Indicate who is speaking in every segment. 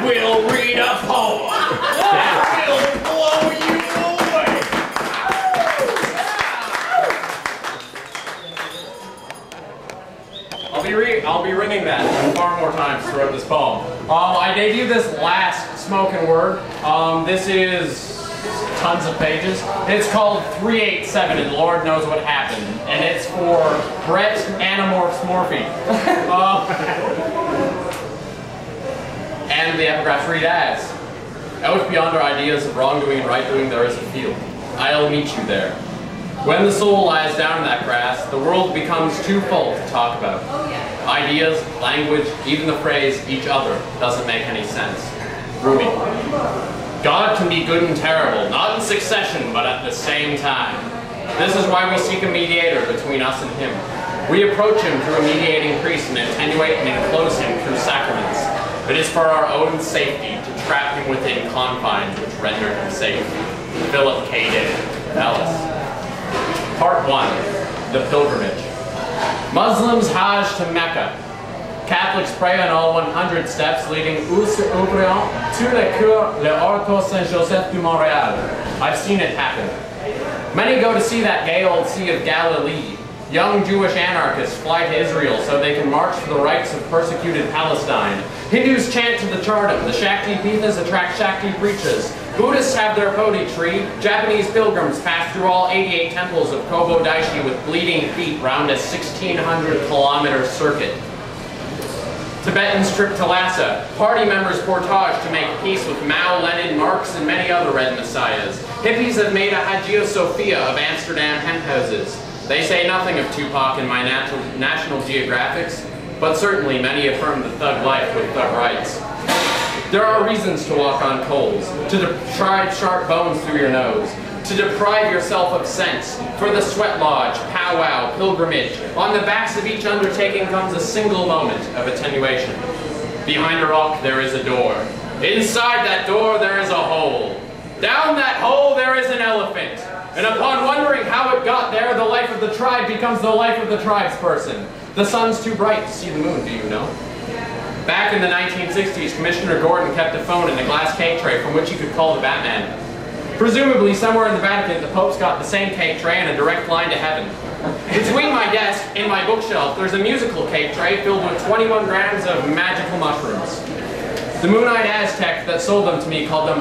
Speaker 1: will read a poem that will blow you away. I'll be ringing that far more times throughout this poem. I debuted this last spoken word. This is tons of pages. It's called 387, and Lord knows what happened. And it's for Brett Anamorphs Morphe. And the epigraphs read as: out beyond our ideas of wrongdoing and right-doing there is a field. I'll meet you there. When the soul lies down in that grass, the world becomes too full to talk about. Ideas, language, even the phrase each other doesn't make any sense. Rumi. God can be good and terrible, not in succession, but at the same time. This is why we seek a mediator between us and him. We approach him through a mediating priest and attenuate and enclose him through sacraments. It is for our own safety to trap him within confines which render him safe. Philip K. Dick, Alice. Part 1. The Pilgrimage. Muslims Hajj to Mecca. Catholics pray on all 100 steps leading Us Ouvrant to la Cure le Orto Saint-Joseph du Montréal. I've seen it happen. Many go to see that gay old Sea of Galilee. Young Jewish anarchists fly to Israel so they can march for the rights of persecuted Palestine. Hindus chant to the Chardam. The Shakti Pithas attract Shakti preachers. Buddhists have their Bodhi tree. Japanese pilgrims pass through all 88 temples of Kobo Daishi with bleeding feet round a 1,600-kilometer circuit. Tibetans trip to Lhasa. Party members portage to make peace with Mao, Lenin, Marx, and many other red messiahs. Hippies have made a Hagia Sophia of Amsterdam penthouses. They say nothing of Tupac in my National Geographics, but certainly many affirm the thug life with thug rights. There are reasons to walk on coals, to drive sharp bones through your nose, to deprive yourself of sense. For the sweat lodge, powwow, pilgrimage, on the backs of each undertaking comes a single moment of attenuation. Behind a rock there is a door. Inside that door there is a hole. Down that hole there is an elephant. And upon wondering how it got there, the life of the tribe becomes the life of the tribesperson. The sun's too bright to see the moon, do you know? Back in the 1960s, Commissioner Gordon kept a phone in a glass cake tray from which he could call the Batman. Presumably, somewhere in the Vatican, the Pope's got the same cake tray and a direct line to heaven. Between my desk and my bookshelf, there's a musical cake tray filled with 21 grams of magical mushrooms. The moon-eyed Aztec that sold them to me called them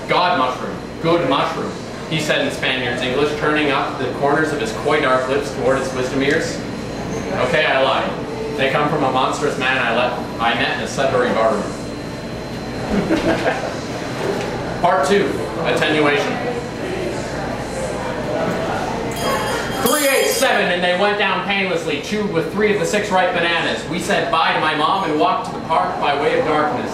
Speaker 1: God mushroom, good mushroom, he said in Spaniard's English, turning up the corners of his coy dark lips toward his wisdom ears. Okay, I lied. They come from a monstrous man I met in a Sudbury barroom. Part 2, attenuation. 387, and they went down painlessly, chewed with 3 of the 6 ripe bananas. We said bye to my mom and walked to the park by way of darkness.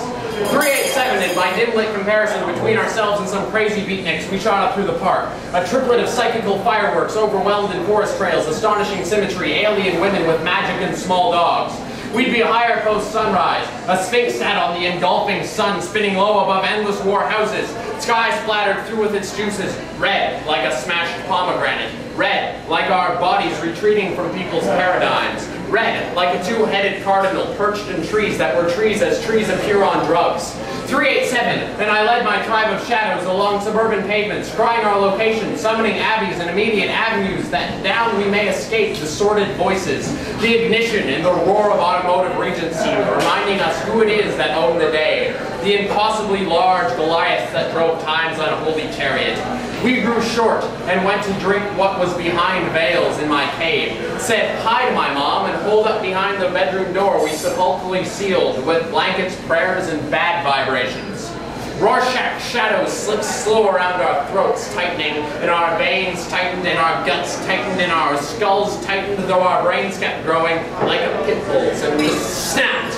Speaker 1: 387, and by dim-lit comparison between ourselves and some crazy beatniks, we shot up through the park. A triplet of psychical fireworks, overwhelmed in forest trails, astonishing symmetry, alien women with magic and small dogs. We'd be a higher post sunrise. A sphinx sat on the engulfing sun, spinning low above endless war houses. Sky splattered through with its juices, red like a smashed pomegranate. Red like our bodies retreating from people's paradigms. Red like a two-headed cardinal perched in trees that were trees as trees appear on drugs. 387, and I led my tribe of shadows along suburban pavements, crying our location, summoning abbeys and immediate avenues that down we may escape the sordid voices, the ignition and the roar of automotive regency, reminding us who it is that own the day, the impossibly large Goliath that drove time's unholy chariot. We grew short and went to drink what was behind veils in my cave, said hi to my mom, and pulled up behind the bedroom door we sepulchrally sealed with blankets, prayers, and bad vibrations. Rorschach shadows slipped slow around our throats, tightening, and our veins tightened, and our guts tightened, and our skulls tightened, though our brains kept growing like a pit bull's, and we snapped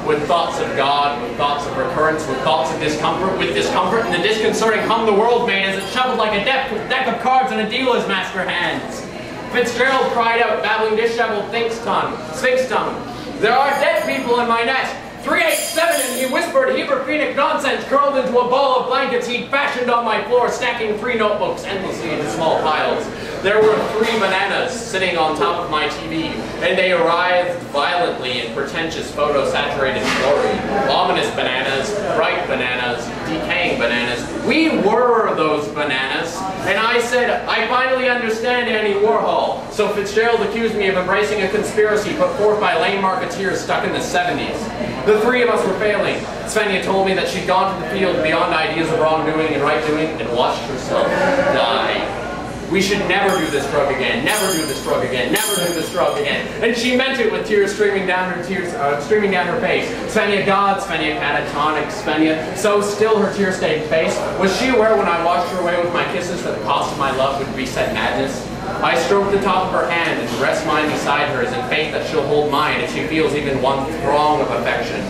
Speaker 1: with thoughts of God, with thoughts of recurrence, with thoughts of discomfort, and the disconcerting hum the world made as it shuffled like a deck of cards in a dealer's master hands. Fitzgerald cried out, babbling disheveled sphinx tongue, "There are dead people in my nest." 387, and he whispered Heberphenic nonsense curled into a ball of blankets he'd fashioned on my floor, stacking 3 notebooks endlessly into small piles. There were 3 bananas sitting on top of my TV, and they writhed violently in pretentious photo-saturated glory. Ominous bananas, bright bananas, decaying bananas. We were those bananas, and I said, I finally understand Annie Warhol. So Fitzgerald accused me of embracing a conspiracy put forth by lame marketeers stuck in the 70s. The 3 of us were failing. Svenja told me that she'd gone to the field beyond ideas of wrongdoing and right-doing and watched herself die. We should never do this drug again, never do this drug again, never do this drug again. And she meant it with tears streaming down her face. Svenja God, Svenja catatonic, Svenja so still her tear-stained face. Was she aware when I washed her away with my kisses that the cost of my love would reset madness? I stroked the top of her hand and rest mine beside hers in faith that she'll hold mine if she feels even one throng of affection.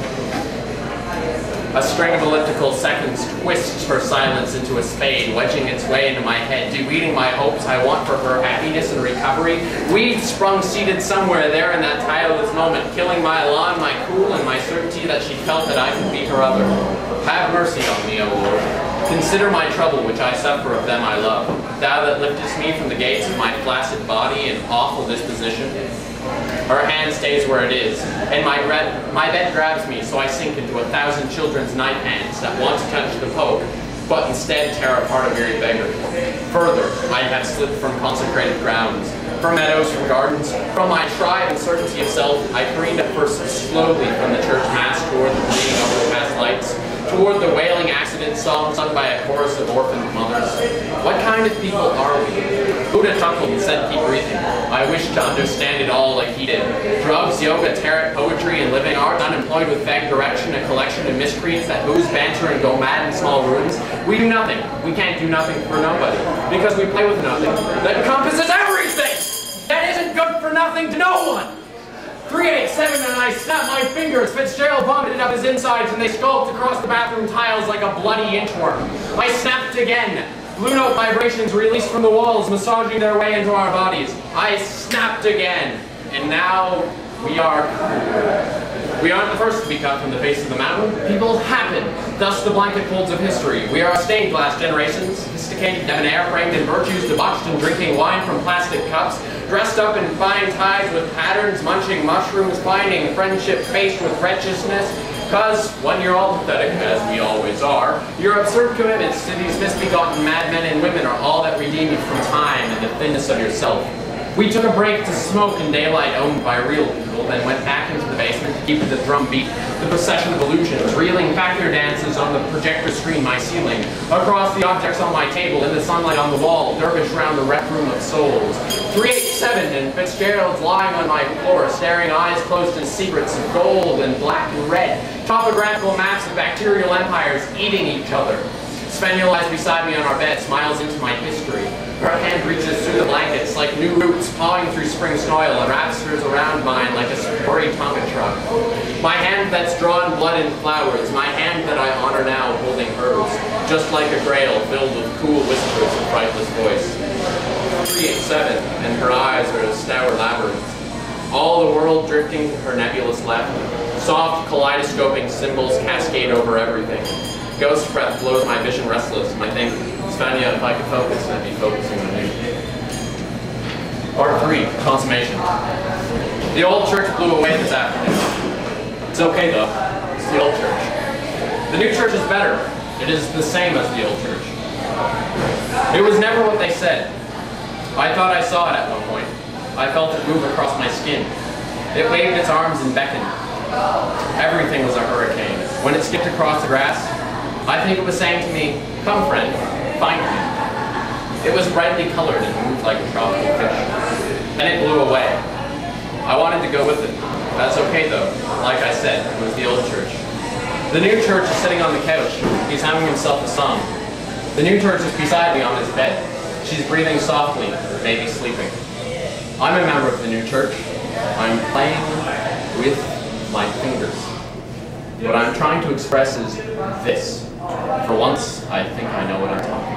Speaker 1: A string of elliptical seconds twists her silence into a spade, wedging its way into my head, de-weeding my hopes I want for her happiness and recovery. Weeds sprung seated somewhere there in that tireless moment, killing my elan, my cool, and my certainty that she felt that I could be her other. Have mercy on me, O Lord. Consider my trouble which I suffer of them I love. Thou that liftest me from the gates of my flaccid body and awful disposition. Her hand stays where it is, and my bed grabs me, so I sink into 1,000 children's knife hands that want to touch the poke, but instead tear apart a weary beggar. Further, I have slipped from consecrated grounds, from meadows, from gardens, from my tribe and certainty of self. I careened at first slowly from the church mass toward the bleeding overcast lights, toward the wailing accident song sung by a chorus of orphaned mothers. What kind of people are we? Buddha chuckled and said, keep breathing. I wish to understand it all like he did. Drugs, yoga, tarot, poetry, and living art, unemployed with vague direction, a collection of miscreants that booze, banter, and go mad in small rooms. We do nothing. We can't do nothing for nobody. Because we play with nothing that encompasses everything! That isn't good for nothing to no one! 387 and I snapped my fingers. Fitzgerald vomited up his insides and they sculpted across the bathroom tiles like a bloody inchworm. I snapped again. Blue note vibrations released from the walls, massaging their way into our bodies. I snapped again. And now we are cool. We aren't the first to be cut from the face of the mountain. People happen. Thus the blanket folds of history. We are a stained glass generation, sophisticated, debonair, framed in virtues, debauched in drinking wine from plastic cups, dressed up in fine ties with patterns, munching mushrooms, finding friendship faced with wretchedness. Because, when you're all pathetic, as we always are, your absurd commitments to these misbegotten madmen and women are all that redeem you from time and the thinness of yourself. We took a break to smoke in daylight owned by real people, then went back into the basement to keep the drum beat, the procession of illusions, reeling factor dances on the projector screen my ceiling, across the objects on my table, in the sunlight on the wall, dervish round the rec room of souls. 387 and Fitzgerald's lying on my floor, staring eyes closed in secrets of gold and black and red, topographical maps of bacterial empires eating each other. Svenja lies beside me on our bed, smiles into my history. Her hand reaches through the blankets like new roots pawing through spring soil and wraps hers around mine like a sporty Tonka truck. My hand that's drawn blood and flowers, my hand that I honor now holding hers, just like a grail filled with cool whispers of frightless voice. 387, and her eyes are as stour labyrinths. All the world drifting to her nebulous left. Soft, kaleidoscoping symbols cascade over everything. Ghost breath blows my vision restless, and I think, Svenja, if I could focus, I'd be focusing on you. Part 3, consummation. The old church blew away this afternoon. It's okay though, it's the old church. The new church is better. It is the same as the old church. It was never what they said. I thought I saw it at one point. I felt it move across my skin. It waved its arms and beckoned. Everything was a hurricane. When it skipped across the grass, I think it was saying to me, come friend, find me. It was brightly colored and moved like a tropical fish. And it blew away. I wanted to go with it. That's okay though. Like I said, it was the old church. The new church is sitting on the couch. He's humming himself a song. The new church is beside me on his bed. She's breathing softly, maybe sleeping. I'm a member of the new church. I'm playing with my fingers. What I'm trying to express is this. For once, I think I know what I'm talking about.